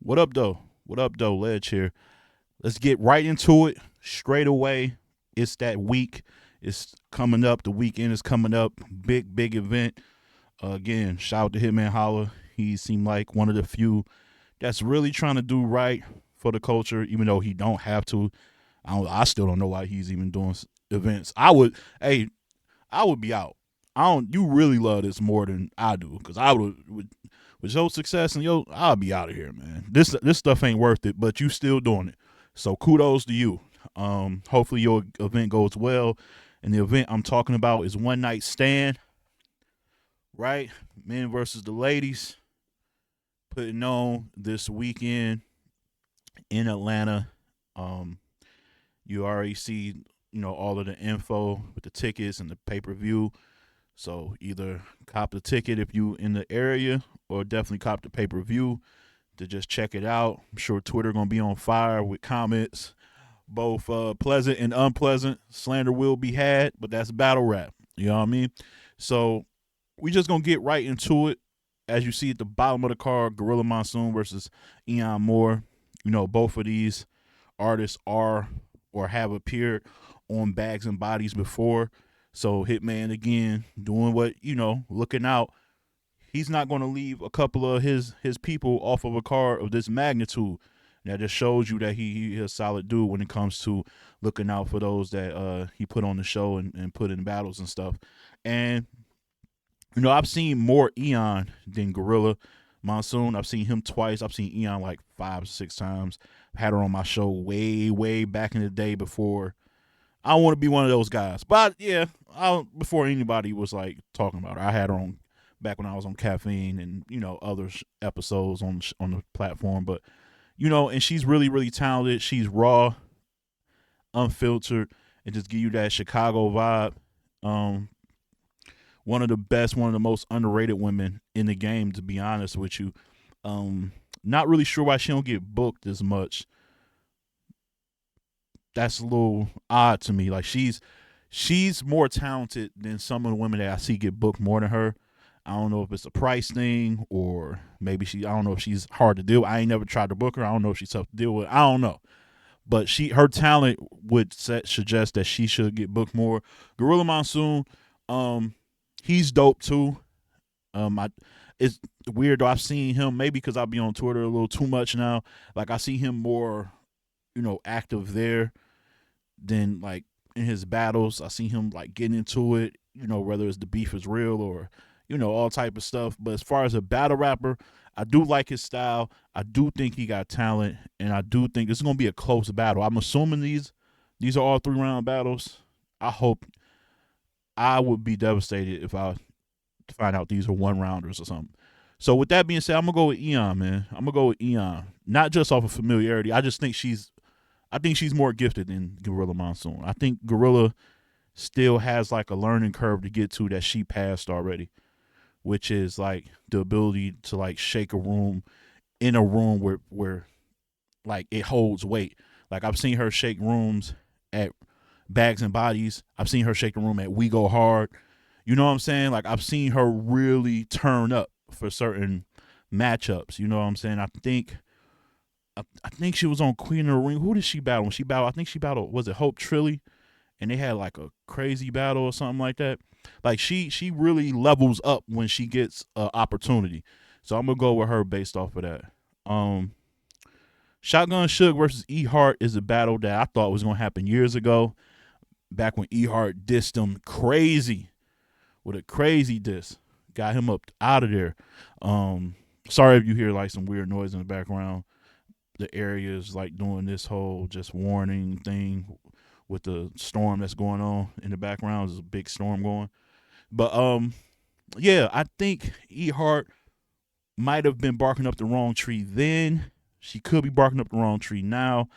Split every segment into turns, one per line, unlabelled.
What up, though? What up, though? Ledge here. Let's get right into it straight away. It's that week. It's coming up. The weekend is coming up. Big event. Again, shout out to Hitman Holla. He seemed like one of the few that's really trying to do right for the culture, even though he don't have to. I still don't know why he's even doing events. Hey, I would be out. I don't. You really love this more than I do, because I would with your success and I'll be out of here, man. This stuff ain't worth it, but you still doing it. So kudos to you. Hopefully your event goes well. And the event I'm talking about is One Night Stand, right? Men versus the ladies, putting on this weekend in Atlanta. Um, you already see, all of the info with the tickets and the pay-per-view. So either cop the ticket if you in the area, or definitely cop the pay-per-view to just check it out. I'm sure Twitter gonna be on fire with comments, both pleasant and unpleasant. Slander will be had, but that's battle rap. You know what I mean? So we just gonna get right into it. As you see at the bottom of the card, Gorilla Monsoon versus Eon Moore. Both of these artists are or have appeared on Bags and Bodies before. So Hitman again doing what, looking out. He's not going to leave a couple of his people off of a card of this magnitude. That just shows you that he is a solid dude when it comes to looking out for those that he put on the show and put in battles and stuff. And I've seen more Eon than Gorilla Monsoon. I've seen him twice. I've seen Eon like 5 or 6 times. Had her on my show way back in the day before. I don't want to be one of those guys, but yeah, before anybody was like talking about her, I had her on back when I was on Caffeine and other episodes on the platform. But and she's really talented. She's raw, unfiltered, and just give you that Chicago vibe. One of the best, one of the most underrated women in the game, to be honest with you. Not really sure why she don't get booked as much. That's a little odd to me. Like she's more talented than some of the women that I see get booked more than her. I don't know if it's a price thing, or maybe I don't know if she's hard to deal with. I ain't never tried to book her. I don't know if she's tough to deal with. I don't know. But her talent would suggest that she should get booked more. Gorilla Monsoon, he's dope too. It's weird though. I've seen him, maybe because I'll be on Twitter a little too much now. Like I see him more, active there than like in his battles. I see him like getting into it, whether it's the beef is real or, all type of stuff. But as far as a battle rapper, I do like his style. I do think he got talent, and I do think this is gonna be a close battle. I'm assuming these are all 3-round battles. I would be devastated if I find out these are 1-rounders or something. So with that being said, I'm gonna go with Eon, man. I'm gonna go with Eon, not just off of familiarity. I think she's more gifted than Gorilla Monsoon. I think Gorilla still has like a learning curve to get to that she passed already, which is like the ability to like shake a room in a room where like it holds weight. Like I've seen her shake rooms at Bags and Bodies. I've seen her shake the room at We Go Hard. You know what I'm saying? Like I've seen her really turn up for certain matchups. You know what I'm saying? I think she was on Queen of the Ring. Who did she battle? When she battled, I think she battled, was it Hope Trilly? And they had like a crazy battle or something like that. Like she really levels up when she gets an opportunity. So I'm gonna go with her based off of that. Um, Shotgun Suge versus E Hart is a battle that I thought was gonna happen years ago, back when E Hart dissed him crazy with a crazy diss, got him up out of there. Sorry if you hear like some weird noise in the background. The area is like doing this whole just warning thing with the storm that's going on in the background. There's a big storm going. But yeah, I think E Hart might have been barking up the wrong tree then. She could be barking up the wrong tree now,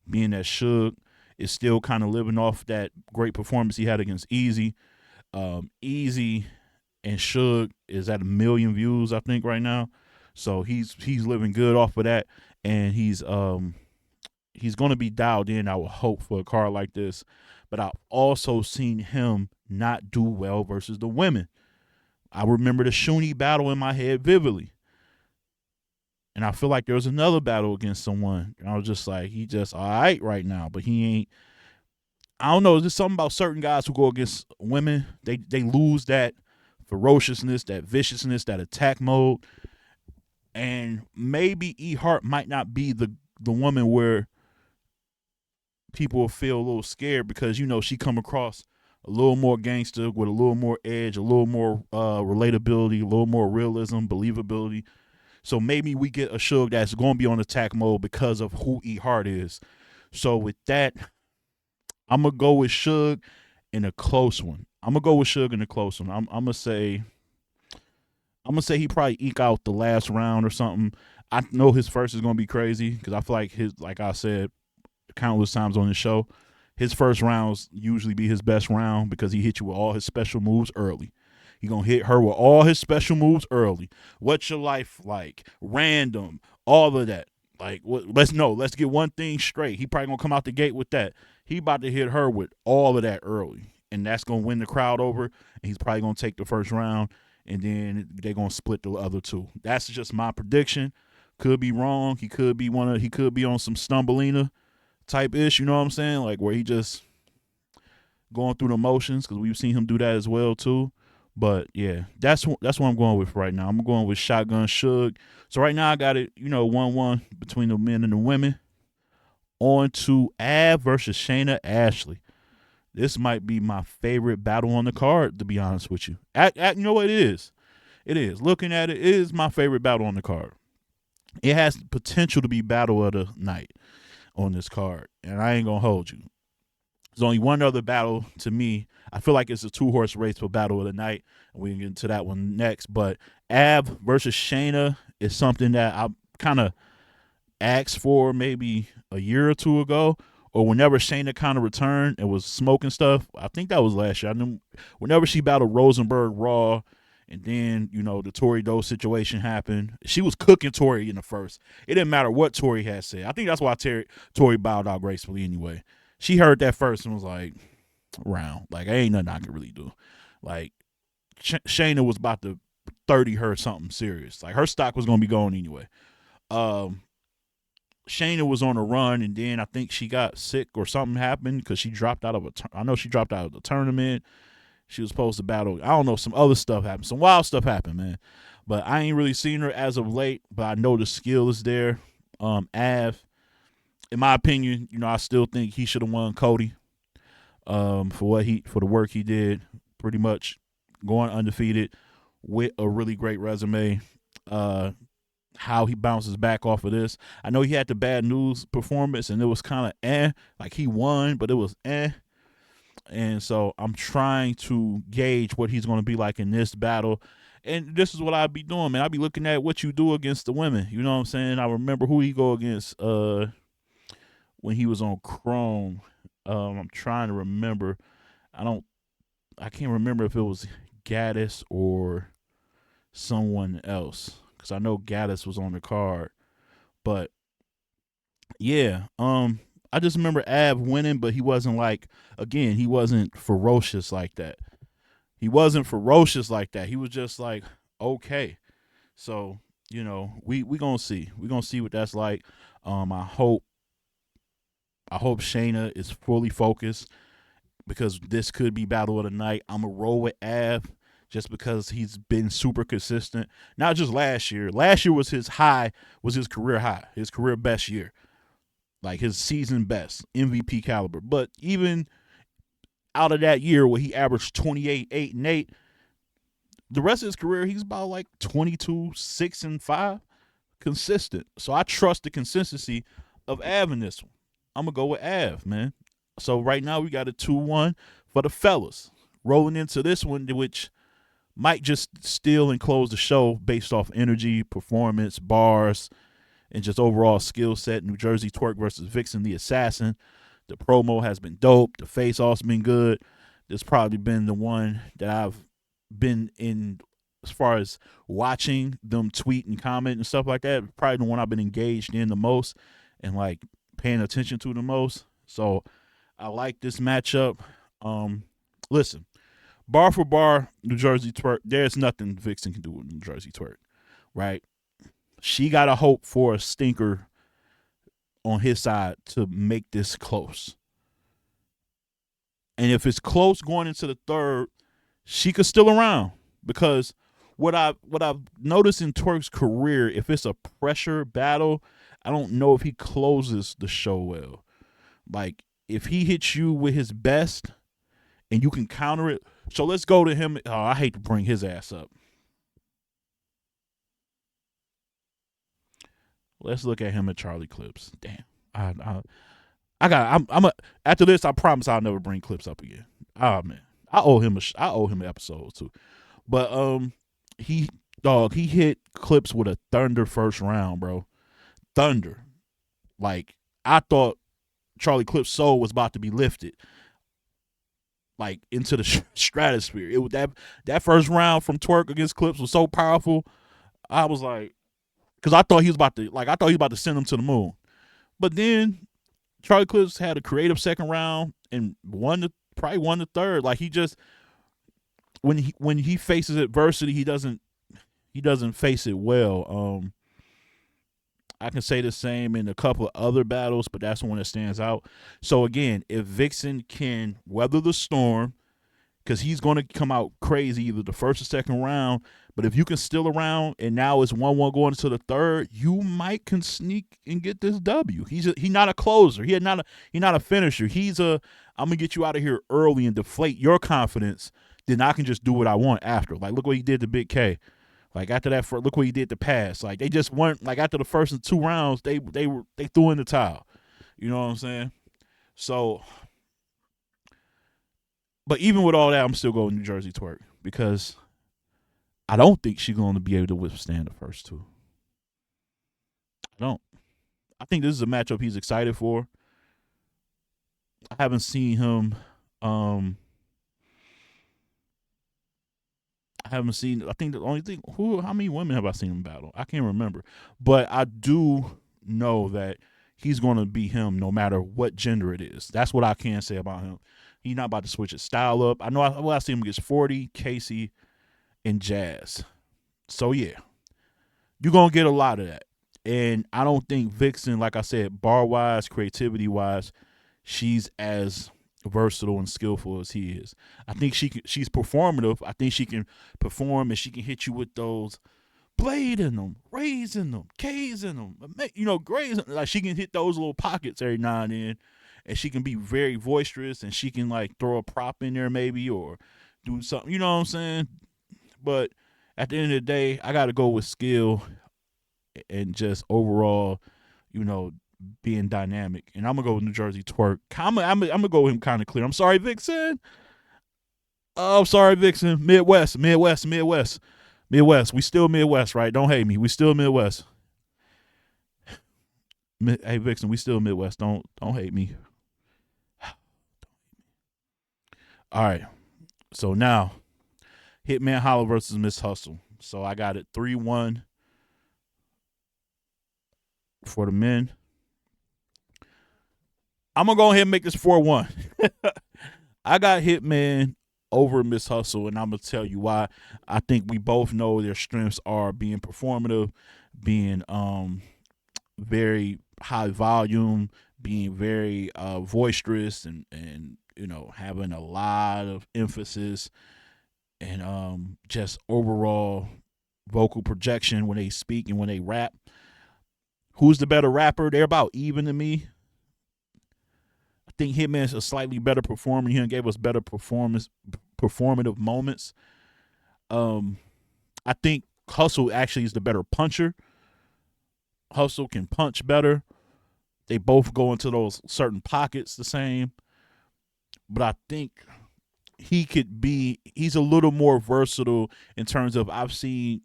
being that Suge is still kind of living off that great performance he had against Easy. Easy and Suge is at 1 million views, I think, right now. So he's living good off of that, and he's gonna be dialed in. I would hope for a card like this, but I've also seen him not do well versus the women. I remember the Shuni battle in my head vividly. And I feel like there was another battle against someone. And I was just like, he just all right now, but he ain't. I don't know. There's something about certain guys who go against women. They lose that ferociousness, that viciousness, that attack mode. And maybe E Hart might not be the woman where people will feel a little scared because she come across a little more gangster with a little more edge, a little more relatability, a little more realism, believability. So maybe we get a Suge that's going to be on attack mode because of who E Hart is. So with that, I'm gonna go with Suge in a close one. I'm gonna go with Suge in a close one. I'm gonna say he probably eke out the last round or something. I know his first is gonna be crazy because I feel like like I said countless times on the show, his first rounds usually be his best round because he hit you with all his special moves early. He gonna hit her with all his special moves early. What's your life like? Random, all of that. Like, let's get one thing straight. He probably gonna come out the gate with that. He about to hit her with all of that early, and that's gonna win the crowd over. And he's probably gonna take the first round, and then they're gonna split the other two. That's just my prediction. Could be wrong. He could be He could be on some Stumbleina type ish. You know what I'm saying? Like where he just going through the motions because we've seen him do that as well too. But yeah, that's what I'm going with right now. I'm going with Shotgun Suge. So right now I got it, 1-1 between the men and the women. On to Av versus Shayna Ashley. This might be my favorite battle on the card, to be honest with you. You know what it is? It is. Looking at it, it is my favorite battle on the card. It has potential to be battle of the night on this card, and I ain't gonna hold you. There's only one other battle to me. I feel like it's a 2-horse race for battle of the night, and we can get into that one next. But Av versus Shayna is something that I kind of asked for maybe a year or two ago, or whenever Shayna kind of returned and was smoking stuff. I think that was last year. I knew whenever she battled Rosenberg Raw, and then the Tori Doe situation happened. She was cooking Tori in the first. It didn't matter what Tori had said. I think that's why Tori bowed out gracefully anyway. She heard that first and was like, "Round, like ain't nothing I can really do." Like Shayna was about to 30 her something serious. Like her stock was gonna be going anyway. Um, Shayna was on a run, and then I think she got sick or something happened because she dropped out of I know she dropped out of the tournament. She was supposed to battle. I don't know. Some other stuff happened. Some wild stuff happened, man. But I ain't really seen her as of late. But I know the skill is there. Av, in my opinion, I still think he should have won Cody. For the work he did, pretty much going undefeated with a really great resume. How he bounces back off of this. I know he had the bad news performance, and it was kind of like he won, but it was And so I'm trying to gauge what he's going to be like in this battle. And this is what I'd be doing, man. I'd be looking at what you do against the women. You know what I'm saying? I remember who he go against when he was on Chrome. I'm trying to remember. I can't remember if it was Gaddis or someone else. Because I know Gaddis was on the card. But yeah, I just remember Av winning, but he wasn't he wasn't ferocious like that. He wasn't ferocious like that. He was just like, okay. So, we gonna see. We gonna see what that's like. I hope Shayna is fully focused because this could be battle of the night. I'm gonna roll with Av just because he's been super consistent. Not just last year. Last year was his career high, his career best year. Like his season best, MVP caliber. But even out of that year where he averaged 28, 8, and 8, the rest of his career, he's about like 22, 6, and 5. Consistent. So I trust the consistency of Av in this one. I'm going to go with Av, man. So right now we got a 2-1 for the fellas. Rolling into this one, which might just steal and close the show based off energy, performance, bars, and just overall skill set. New Jersey Twerk versus Vixen the Assassin. The promo has been dope. The face-off's been good. This probably been the one that I've been in as far as watching them tweet and comment and stuff like that. Probably the one I've been engaged in the most and like paying attention to the most. So I like this matchup. Listen, bar for bar, New Jersey Twerk, there's nothing Vixen can do with New Jersey Twerk, right? She got to hope for a stinker on his side to make this close. And if it's close going into the third, she could still around because what I've noticed in Twerk's career, if it's a pressure battle, I don't know if he closes the show well. Like if he hits you with his best and you can counter it. So let's go to him. Oh, I hate to bring his ass up. Let's look at him at Charlie Clips. Damn. I got. I'm a. After this, I promise I'll never bring Clips up again. Oh man, I owe him an episode too. But he he hit Clips with a thunder first round, bro. Thunder. Like I thought Charlie Clips' soul was about to be lifted, like into the stratosphere. It was that first round from Twerk against Clips was so powerful. I was like, because I thought he was about to send him to the moon. But then Charlie Clips had a creative second round and probably won the third. Like he just when he faces adversity, he doesn't face it well. I can say the same in a couple of other battles, but that's the one that stands out. So again, if Vixen can weather the storm, because he's going to come out crazy either the first or second round. But if you can still around and now it's 1-1 going into the third, you might can sneak and get this W. He's not a closer. He's not a finisher. I'm gonna get you out of here early and deflate your confidence. Then I can just do what I want after. Like look what he did to Big K. Like after that, look what he did to Pass. Like they just weren't like after the first and two rounds, they threw in the towel. You know what I'm saying? So, but even with all that, I'm still going New Jersey Twerk because I don't think she's going to be able to withstand the first two. I don't. I think this is a matchup he's excited for. I haven't seen him. I haven't seen. I think the only thing. How many women have I seen him battle? I can't remember. But I do know that he's going to be him no matter what gender it is. That's what I can say about him. He's not about to switch his style up. I know. I see him against 40, Casey, and Jazz. So yeah, you're gonna get a lot of that. And I don't think Vixen, like I said, bar wise, creativity wise, she's as versatile and skillful as he is. I think she's performative. I think she can perform and she can hit you with those blade in them, rays in them, K's in them, grays. Like she can hit those little pockets every now and then, and she can be very boisterous and she can like throw a prop in there maybe or do something. You know what I'm saying? But at the end of the day, I got to go with skill and just overall, being dynamic. And I'm gonna go with New Jersey Twerk. I'm gonna go with him kind of clear. I'm sorry, Vixen. Oh, I'm sorry, Vixen. Midwest. We still Midwest, right? Don't hate me. We still Midwest. Hey, Vixen, we still Midwest. Don't hate me. All right. So now, Hitman Holla versus Miss Hustle. So I got it 3-1 for the men. I'm gonna go ahead and make this 4-1. I got Hitman over Miss Hustle, and I'm gonna tell you why. I think we both know their strengths are being performative, being very high volume, being very boisterous, and having a lot of emphasis and just overall vocal projection when they speak and when they rap. Who's the better rapper? They're about even to me. I think Hitman's a slightly better performer. He gave us better performative moments. I think Hustle actually is the better puncher. Hustle can punch better. They both go into those certain pockets the same. But I think he's a little more versatile in terms of I've seen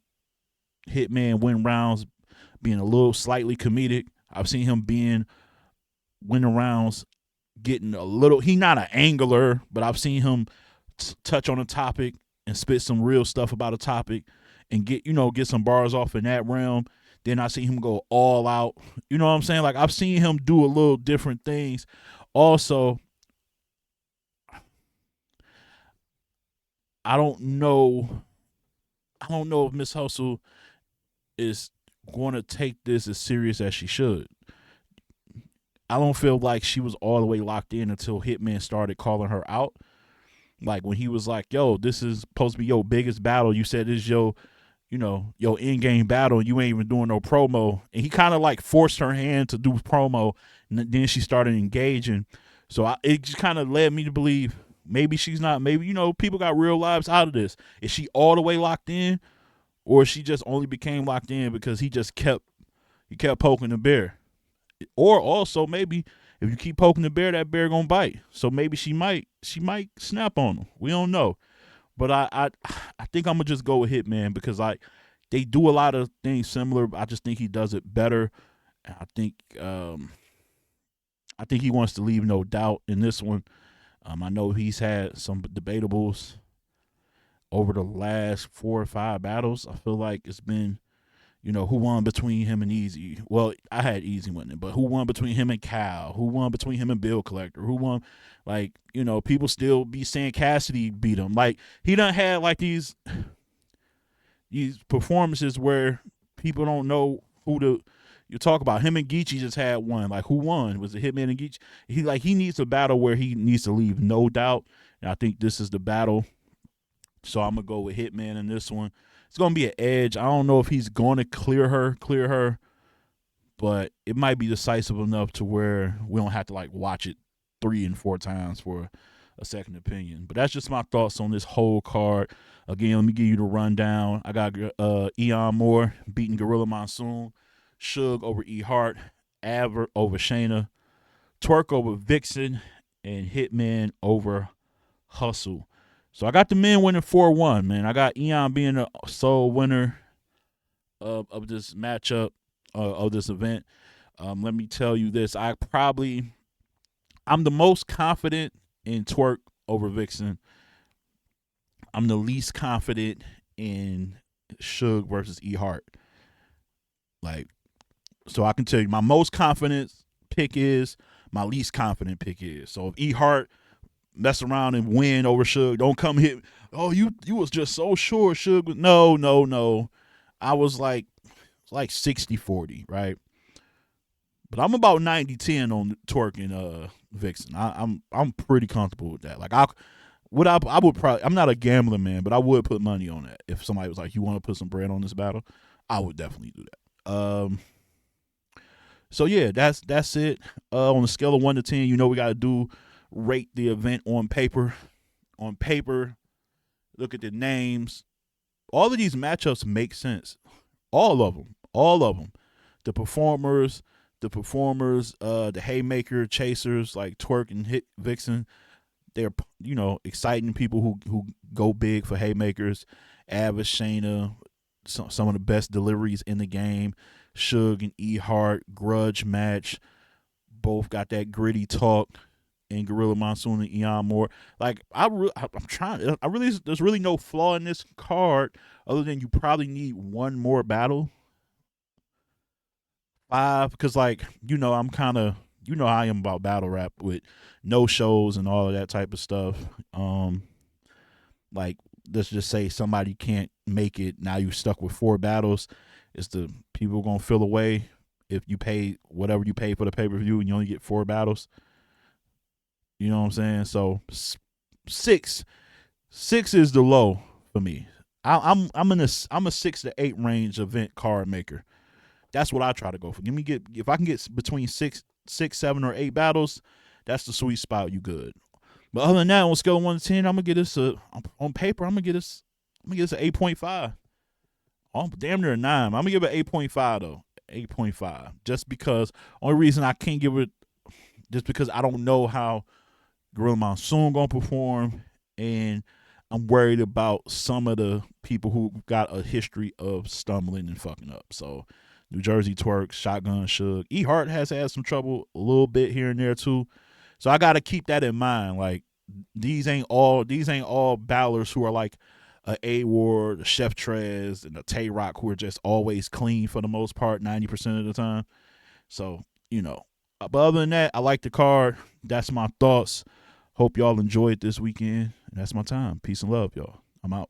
Hitman win rounds being a little slightly comedic. I've seen him winning rounds getting a little, he's not an angler, but I've seen him touch on a topic and spit some real stuff about a topic and get some bars off in that realm. Then I see him go all out. You know what I'm saying? Like I've seen him do a little different things. Also, I don't know if Miss Hustle is going to take this as serious as she should. I don't feel like she was all the way locked in until Hitman started calling her out. Like when he was like, "Yo, this is supposed to be your biggest battle. You said this is your, your in game battle. And you ain't even doing no promo." And he kind of like forced her hand to do promo, and then she started engaging. So it just kind of led me to believe maybe she's not. Maybe people got real lives out of this. Is she all the way locked in, or she just only became locked in because he kept poking the bear? Or also maybe if you keep poking the bear, that bear gonna bite. So maybe she might snap on him. We don't know. But I think I'm gonna just go with Hitman because they do a lot of things similar. But I just think he does it better. I think he wants to leave no doubt in this one. I know he's had some debatables over the last 4 or 5 battles. I feel like it's been, who won between him and Easy. Well, I had Easy winning, but who won between him and Cal? Who won between him and Bill Collector? Who won? Like, people still be saying Cassidy beat him. Like, he done had like these performances where people don't know who to. You talk about him and Geechee just had one. Like, who won? Was it Hitman and Geechee? He needs a battle where he needs to leave no doubt. And I think this is the battle. So I'm gonna go with Hitman in this one. It's gonna be an edge. I don't know if he's gonna clear her, but it might be decisive enough to where we don't have to like watch it 3 and 4 times for a second opinion. But that's just my thoughts on this whole card. Again, let me give you the rundown. I got Eon Moore beating Gorilla Monsoon, Suge over E Hart, Aver over Shayna, Twerk over Vixen, and Hitman over Hustle. So I got the men winning 4-1, man. I got Eon being the sole winner of this matchup, of this event. Let me tell you this. I'm the most confident in Twerk over Vixen. I'm the least confident in Suge versus E Hart. Like, so I can tell you my most confident pick is, my least confident pick is. So if E Hart mess around and win over Suge, don't come hit. Oh, you was just so sure Suge. No. I was like 60-40, right? But I'm about 90-10 on Twerk and Vixen. I'm pretty comfortable with that. Like I would probably, I'm not a gambling man, but I would put money on that. If somebody was like, "You want to put some bread on this battle?" I would definitely do that. So yeah, that's it. On a scale of 1 to 10, we got to rate the event on paper. On paper, look at the names. All of these matchups make sense. All of them. The performers, the haymaker chasers like Twerk and Hit Vixen. They're exciting people who go big for haymakers. Ava, Shayna, some of the best deliveries in the game. Suge and E Hart, grudge match. Both got that gritty talk. And Gorilla Monsoon and Eon Moore. Like I'm trying. There's really no flaw in this card other than you probably need one more battle. 5, because I'm kind of how I am about battle rap with no shows and all of that type of stuff. Like let's just say somebody can't make it. Now you're stuck with 4 battles. It's the people gonna feel away if you pay whatever you pay for the pay-per-view and you only get 4 battles. You know what I'm saying? So 6 is the low for me. I'm a 6 to 8 range event card maker. That's what I try to go for. If I can get between 6, 7, or 8 battles, that's the sweet spot. You good. But other than that, on a scale of 1 to 10, I'm gonna get this on paper. I'm gonna get this an 8.5. Oh, damn near a 9. I'm gonna give it 8.5 though. 8.5. Just because only reason I can't give it, just because I don't know how Gorilla Monsoon gonna perform, and I'm worried about some of the people who got a history of stumbling and fucking up. So New Jersey Twerk, Shotgun Suge. E Hart has had some trouble a little bit here and there too. So I gotta keep that in mind. Like these ain't all battlers who are like a Ward, a Chef Trez, and a Tay Rock who are just always clean for the most part, 90% of the time. So, but other than that, I like the card. That's my thoughts. Hope y'all enjoyed this weekend. And that's my time. Peace and love, y'all. I'm out.